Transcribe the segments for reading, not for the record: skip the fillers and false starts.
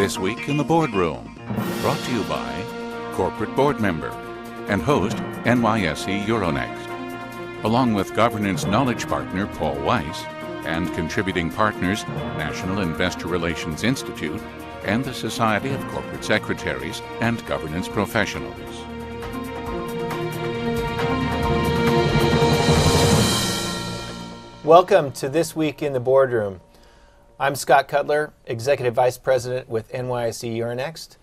This Week in the Boardroom, brought to you by corporate board member and host NYSE Euronext, along with governance knowledge partner Paul Weiss and contributing partners National Investor Relations Institute and the Society of Corporate Secretaries and Governance Professionals. Welcome to This Week in the Boardroom. I'm Scott Cutler, Executive Vice President with NYSE Euronext,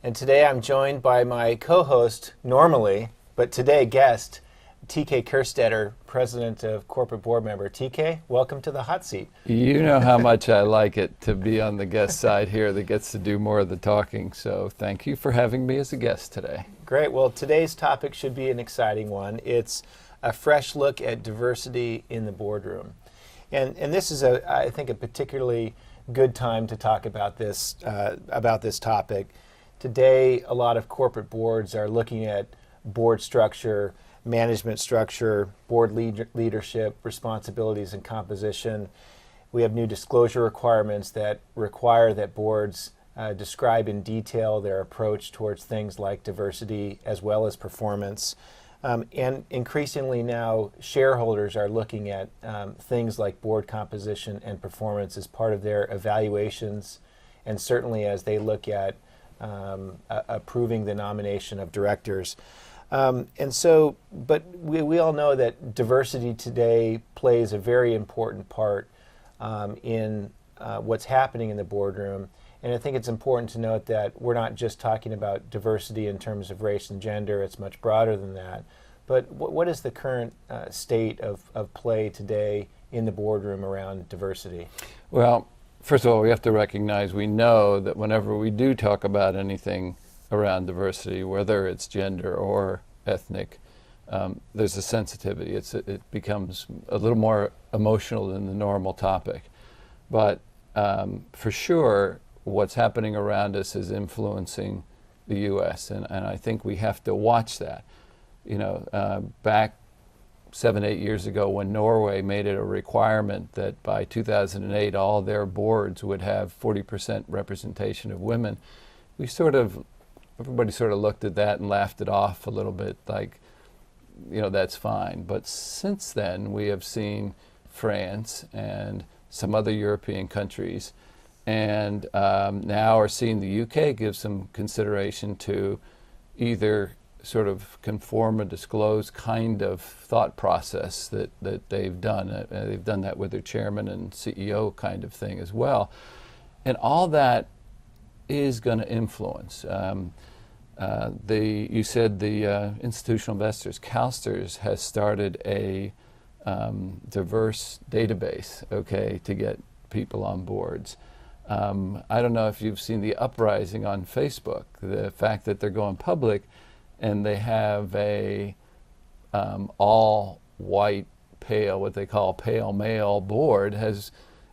and today I'm joined by my co-host normally, but today guest, TK Kerstetter, President of Corporate Board Member. TK, welcome to the hot seat. You know how much I like it to be on the guest side here that gets to do more of the talking, so thank you for having me as a guest today. Great. Well, today's topic should be an exciting one. It's a fresh look at diversity in the boardroom. And this is, I think, a particularly good time to talk about this topic. Today, a lot of corporate boards are looking at board structure, management structure, board leadership, responsibilities, and composition. We have new disclosure requirements that require that boards describe in detail their approach towards things like diversity as well as performance. And increasingly now, shareholders are looking at things like board composition and performance as part of their evaluations, and certainly as they look at approving the nomination of directors. But we all know that diversity today plays a very important part in what's happening in the boardroom. And I think it's important to note that we're not just talking about diversity in terms of race and gender, it's much broader than that. But what is the current state of play today in the boardroom around diversity? Well, first of all, we have to recognize, we know that whenever we do talk about anything around diversity, whether it's gender or ethnic, there's a sensitivity. It becomes a little more emotional than the normal topic. But for sure, what's happening around us is influencing the U.S., and I think we have to watch that. You know, back 7-8 years ago when Norway made it a requirement that by 2008 all their boards would have 40% representation of women, everybody sort of looked at that and laughed it off a little bit, like, you know, that's fine. But since then we have seen France and some other European countries, and now are seeing the UK give some consideration to either sort of conform or disclose kind of thought process that they've done. They've done that with their chairman and CEO kind of thing as well. And all that is going to influence. You said the institutional investors, CalSTRS, has started a diverse database, okay, to get people on boards. I don't know if you've seen the uprising on Facebook, the fact that they're going public and they have a all-white, pale, what they call pale male board,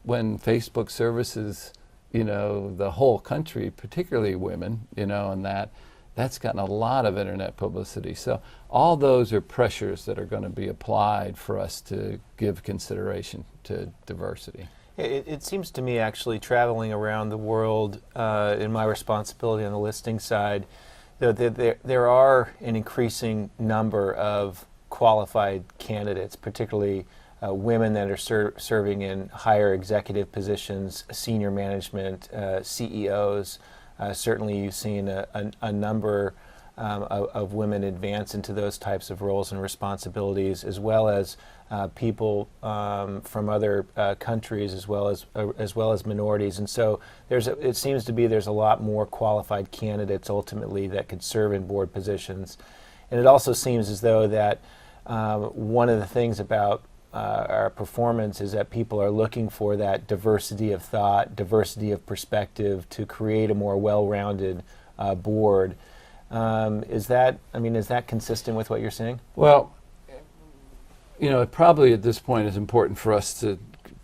when Facebook services, you know, the whole country, particularly women, you know, and that's gotten a lot of internet publicity. So all those are pressures that are going to be applied for us to give consideration to diversity. It seems to me, actually, traveling around the world in my responsibility on the listing side, there are an increasing number of qualified candidates, particularly women that are serving in higher executive positions, senior management, CEOs. Certainly you've seen a number of women advance into those types of roles and responsibilities, as well as people from other countries, as well as minorities. And so it seems to be there's a lot more qualified candidates ultimately that could serve in board positions. And it also seems as though that one of the things about our performance is that people are looking for that diversity of thought, diversity of perspective to create a more well-rounded board. Is that consistent with what you're saying? Well, you know, probably at this point it's important for us to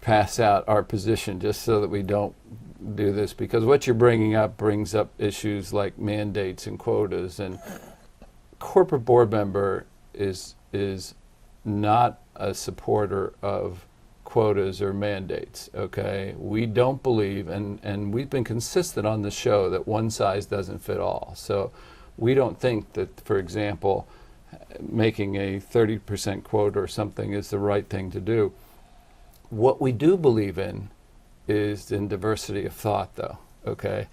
pass out our position just so that we don't do this, because what you're bringing up brings up issues like mandates and quotas, and corporate board member is not a supporter of quotas or mandates, okay? We don't believe, and we've been consistent on the show, that one size doesn't fit all. So we don't think that, for example, making a 30% quota or something is the right thing to do. What we do believe in is in diversity of thought, though, okay?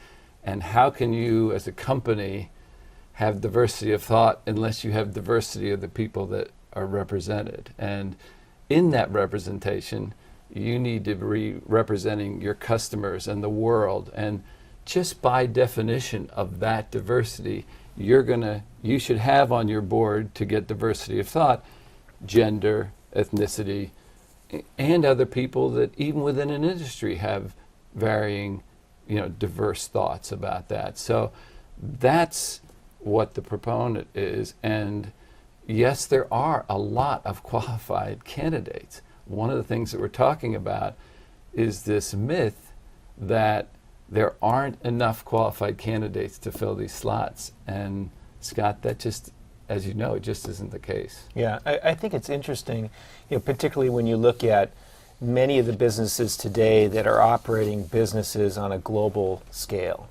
And how can you, as a company, have diversity of thought unless you have diversity of the people that are represented? And in that representation, you need to be representing your customers and the world. And just by definition of that diversity, you should have on your board, to get diversity of thought, gender, ethnicity, and other people that even within an industry have varying, diverse thoughts about that. So that's what the proponent is. And yes, there are a lot of qualified candidates. One of the things that we're talking about is this myth that there aren't enough qualified candidates to fill these slots. And Scott, that just, as you know, it just isn't the case. Yeah, I think it's interesting, particularly when you look at many of the businesses today that are operating businesses on a global scale.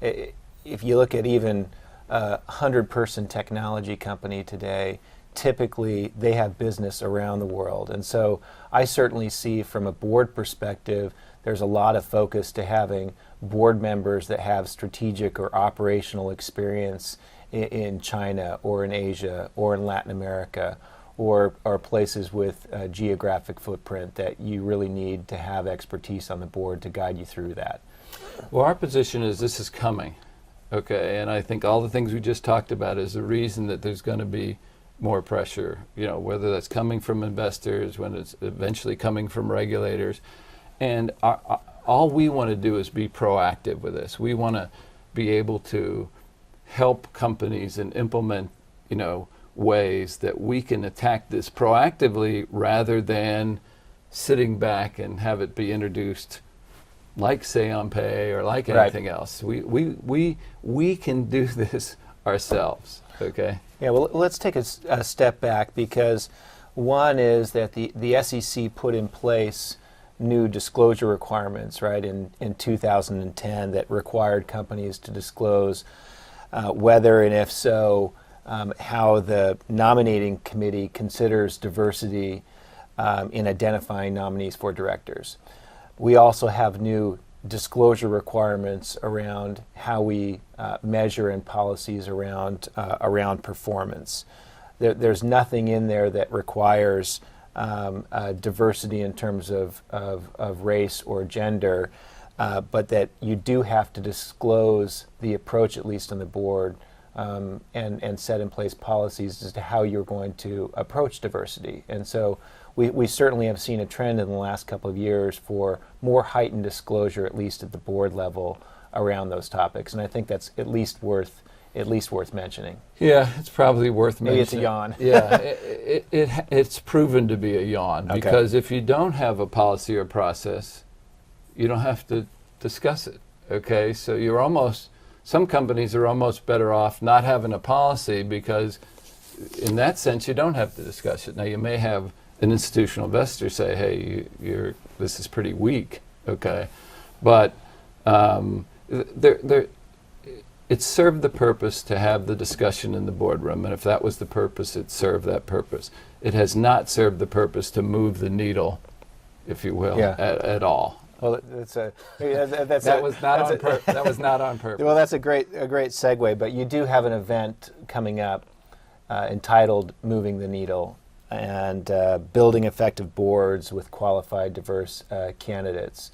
If you look at even a 100-person technology company today, typically they have business around the world. And so I certainly see, from a board perspective, there's a lot of focus to having board members that have strategic or operational experience in China or in Asia or in Latin America, or places with a geographic footprint that you really need to have expertise on the board to guide you through that. Well, our position is this is coming, okay? And I think all the things we just talked about is the reason that there's going to be more pressure, whether that's coming from investors, when it's eventually coming from regulators. And all we want to do is be proactive with this. We want to be able to help companies and implement, ways that we can attack this proactively, rather than sitting back and have it be introduced like Say on Pay or like anything else. We can do this ourselves, okay? Yeah, well, let's take a step back, because one is that the SEC put in place new disclosure requirements, right, in 2010, that required companies to disclose whether, and if so, how the nominating committee considers diversity in identifying nominees for directors. We also have new disclosure requirements around how we measure and policies around performance. There's nothing in there that requires diversity in terms of race or gender, but that you do have to disclose the approach, at least on the board, and set in place policies as to how you're going to approach diversity. And so we certainly have seen a trend in the last couple of years for more heightened disclosure, at least at the board level, around those topics. And I think that's at least worth mentioning. Yeah, it's probably worth mentioning. Maybe it's a yawn. Yeah, it's proven to be a yawn, Okay. because if you don't have a policy or process, you don't have to discuss it, okay? So some companies are almost better off not having a policy, because in that sense you don't have to discuss it. Now, you may have an institutional investor say, hey, this is pretty weak, okay? But it served the purpose to have the discussion in the boardroom, and if that was the purpose, it served that purpose. It has not served the purpose to move the needle, if you will, at all. Well, That was not on purpose. Well, that's a great segue. But you do have an event coming up entitled "Moving the Needle," and building effective boards with qualified, diverse candidates.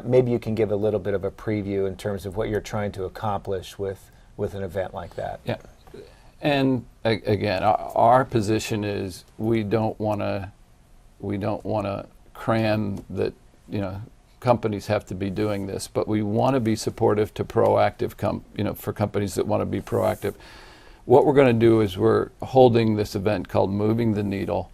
Maybe you can give a little bit of a preview in terms of what you're trying to accomplish with an event like that. Yeah, and again, our position is we don't want to cram that. Companies have to be doing this, but we want to be supportive to proactive, for companies that want to be proactive. What we're going to do is we're holding this event called Moving the Needle,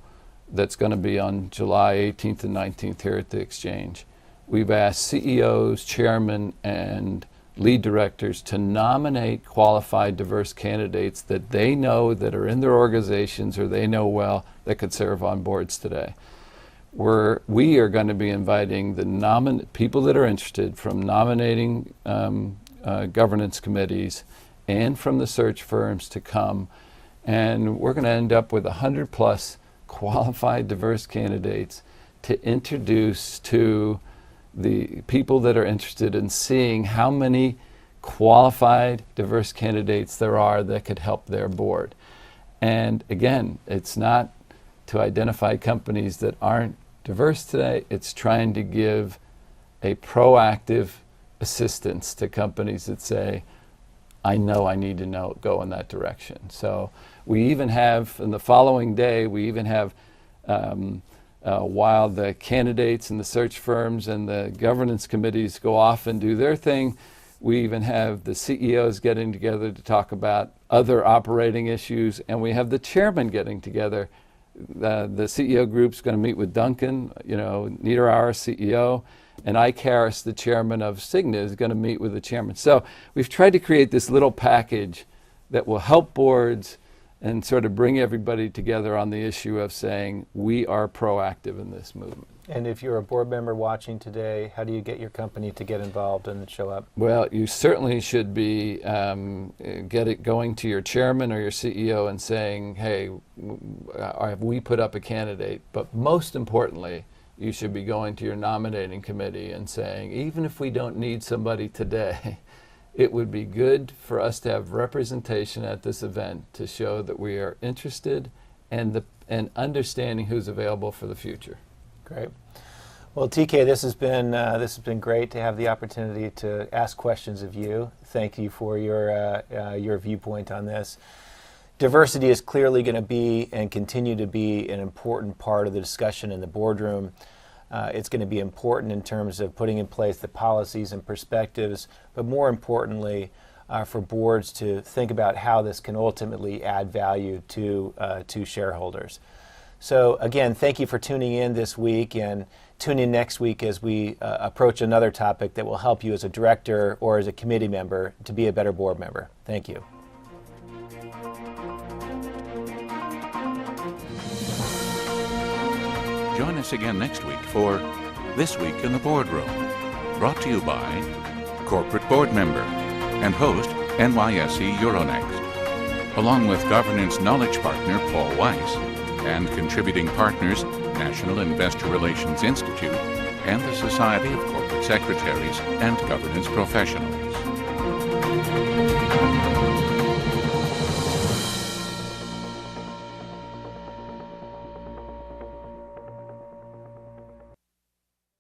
that's going to be on July 18th and 19th here at the Exchange. We've asked CEOs, chairmen, and lead directors to nominate qualified, diverse candidates that they know that are in their organizations or they know well that could serve on boards today. we are going to be inviting the people that are interested from nominating governance committees and from the search firms to come. And we're going to end up with 100 plus qualified, diverse candidates to introduce to the people that are interested in seeing how many qualified, diverse candidates there are that could help their board. And again, it's not to identify companies that aren't diverse today, it's trying to give a proactive assistance to companies that say, I know I need to go in that direction. So we even have, in the following day, we even have, while the candidates and the search firms and the governance committees go off and do their thing, we even have the CEOs getting together to talk about other operating issues, and we have the chairman getting together. The CEO group's going to meet with Duncan, Niederauer, CEO, and Ike Harris, the chairman of Cigna, is going to meet with the chairman. So we've tried to create this little package that will help boards and sort of bring everybody together on the issue of saying we are proactive in this movement. And if you're a board member watching today, how do you get your company to get involved and show up? Well, you certainly should be going to your chairman or your CEO and saying, hey, have we put up a candidate? But most importantly, you should be going to your nominating committee and saying, even if we don't need somebody today, it would be good for us to have representation at this event to show that we are interested and understanding who's available for the future. Great. Well, TK, this has been great to have the opportunity to ask questions of you. Thank you for your viewpoint on this. Diversity is clearly going to be and continue to be an important part of the discussion in the boardroom. It's going to be important in terms of putting in place the policies and perspectives, but more importantly, for boards to think about how this can ultimately add value to shareholders. So again, thank you for tuning in this week, and tune in next week as we approach another topic that will help you as a director or as a committee member to be a better board member. Thank you. Join us again next week for This Week in the Boardroom, brought to you by corporate board member and host NYSE Euronext, along with governance knowledge partner Paul Weiss and contributing partners National Investor Relations Institute and the Society of Corporate Secretaries and Governance Professionals.